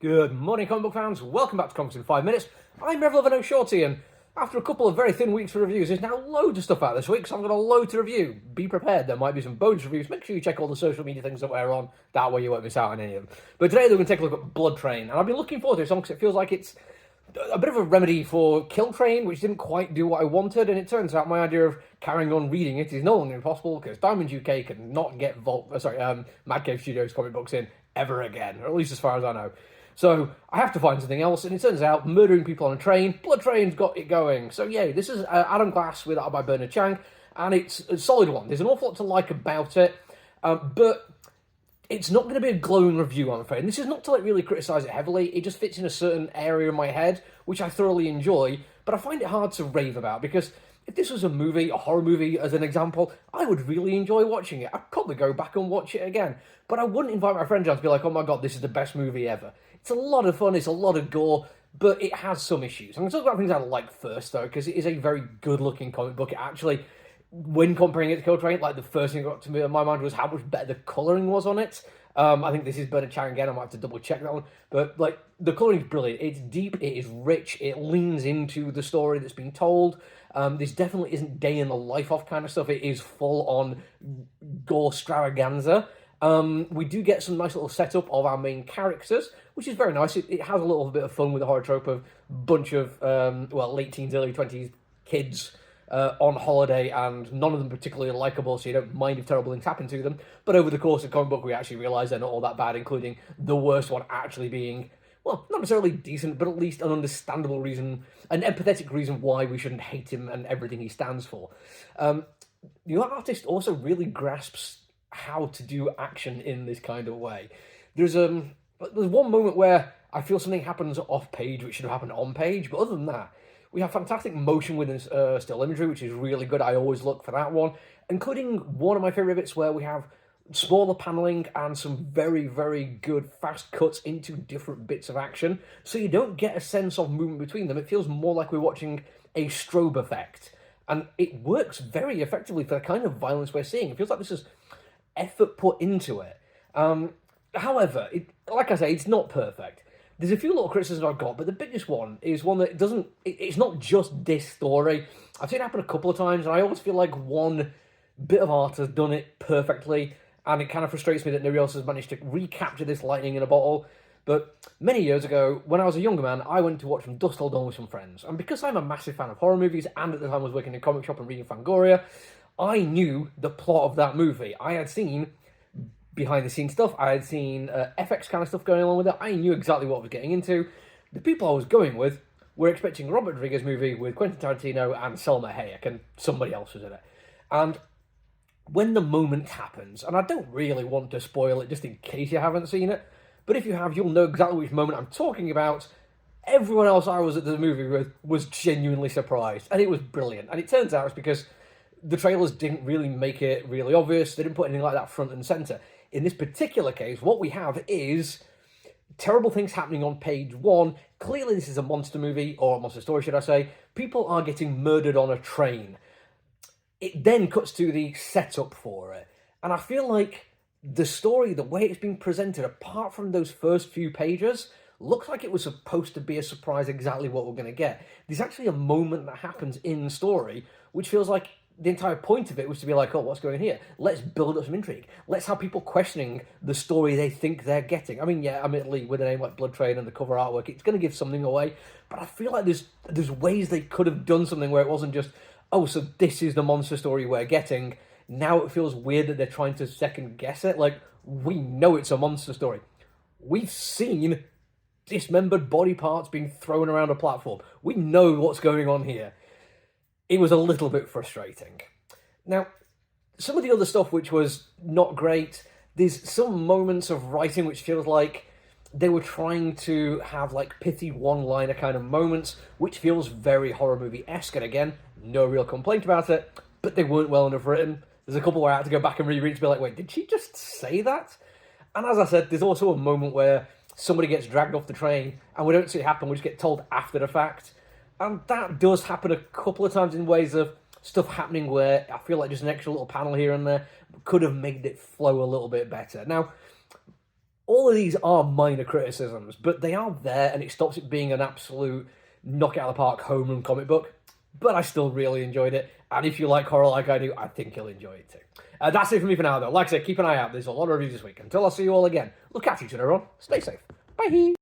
Good morning, comic book fans. Welcome back to Comics in 5 Minutes. I'm Rev11 Shorty, and after a couple of very thin weeks for reviews, there's now loads of stuff out this week, so I've got a load to review. Be prepared, there might be some bonus reviews. Make sure you check all the social media things that we're on, that way you won't miss out on any of them. But today we're going to take a look at Blood Train, and I've been looking forward to this one because it feels like it's a bit of a remedy for Kill Train, which didn't quite do what I wanted, and it turns out my idea of carrying on reading it is no longer possible because Diamond UK can not get Mad Cave Studios comic books in ever again, or at least as far as I know. So I have to find something else, and it turns out murdering people on a train, Blood Train's got it going. So yeah, this is Adam Glass with art by Bernard Chang, and it's a solid one. There's an awful lot to like about it, but it's not going to be a glowing review, I'm afraid. And this is not to really criticise it heavily. It just fits in a certain area in my head, which I thoroughly enjoy, but I find it hard to rave about, because if this was a movie, a horror movie as an example, I would really enjoy watching it. I'd probably go back and watch it again. But I wouldn't invite my friends down to be like, oh my god, this is the best movie ever. It's a lot of fun, it's a lot of gore, but it has some issues. I'm going to talk about things I like first, though, because it is a very good-looking comic book. It actually, when comparing it to Kill Train, the first thing that got to me in my mind was how much better the colouring was on it. I think this is Bernard Chang again, I might have to double-check that one. But, the colouring is brilliant. It's deep, it is rich, it leans into the story that's being told. This definitely isn't day in the life of kind of stuff. It is full-on gore extravaganza. We do get some nice little setup of our main characters, which is very nice. It has a little bit of fun with the horror trope of a bunch of, late teens, early 20s kids on holiday, and none of them particularly likable, so you don't mind if terrible things happen to them. But over the course of the comic book, we actually realise they're not all that bad, including the worst one actually being, well, not necessarily decent, but at least an understandable reason, an empathetic reason why we shouldn't hate him and everything he stands for. The artist also really grasps how to do action in this kind of way. There's one moment where I feel something happens off page which should have happened on page, but other than that, we have fantastic motion within still imagery, which is really good. I always look for that one, including one of my favourite bits where we have smaller paneling and some very, very good fast cuts into different bits of action, so you don't get a sense of movement between them. It feels more like we're watching a strobe effect, and it works very effectively for the kind of violence we're seeing. It feels like this is effort put into it. However, like I say, it's not perfect. There's a few little criticisms I've got, but the biggest one is one that doesn't... It's not just this story. I've seen it happen a couple of times, and I always feel like one bit of art has done it perfectly, and it kind of frustrates me that nobody else has managed to recapture this lightning in a bottle. But many years ago, when I was a younger man, I went to watch From Dusk Till Dawn with some friends, and because I'm a massive fan of horror movies, and at the time I was working in a comic shop and reading Fangoria, I knew the plot of that movie. I had seen behind-the-scenes stuff. I had seen FX kind of stuff going along with it. I knew exactly what I was getting into. The people I was going with were expecting a Robert Rodriguez movie with Quentin Tarantino and Selma Hayek, and somebody else was in it. And when the moment happens, and I don't really want to spoil it just in case you haven't seen it, but if you have, you'll know exactly which moment I'm talking about. Everyone else I was at the movie with was genuinely surprised, and it was brilliant. And it turns out it's because the trailers didn't really make it really obvious. They didn't put anything like that front and centre. In this particular case, what we have is terrible things happening on page one. Clearly this is a monster movie, or a monster story, should I say. People are getting murdered on a train. It then cuts to the setup for it. And I feel like the story, the way it's being presented, apart from those first few pages, looks like it was supposed to be a surprise exactly what we're going to get. There's actually a moment that happens in the story which feels like the entire point of it was to be like, oh, what's going on here? Let's build up some intrigue. Let's have people questioning the story they think they're getting. I mean, yeah, admittedly, with a name like Blood Train and the cover artwork, it's going to give something away, but I feel like there's ways they could have done something where it wasn't just, oh, so this is the monster story we're getting. Now it feels weird that they're trying to second guess it. We know it's a monster story. We've seen dismembered body parts being thrown around a platform. We know what's going on here. It was a little bit frustrating. Now, some of the other stuff which was not great, there's some moments of writing which feels like they were trying to have pithy one-liner kind of moments, which feels very horror movie-esque, and again, no real complaint about it, but they weren't well enough written. There's a couple where I had to go back and reread to be like, wait, did she just say that? And as I said, there's also a moment where somebody gets dragged off the train, and we don't see it happen, we just get told after the fact. And that does happen a couple of times in ways of stuff happening where I feel like just an extra little panel here and there could have made it flow a little bit better. Now, All of these are minor criticisms, but they are there, and it stops it being an absolute knock it out of the park home run comic book. But I still really enjoyed it, and if you like horror like I do, I think you'll enjoy it too. That's it for me for now, though. Like I said, keep an eye out. There's a lot of reviews this week. Until I see you all again, look after each other, everyone. Stay safe. Bye.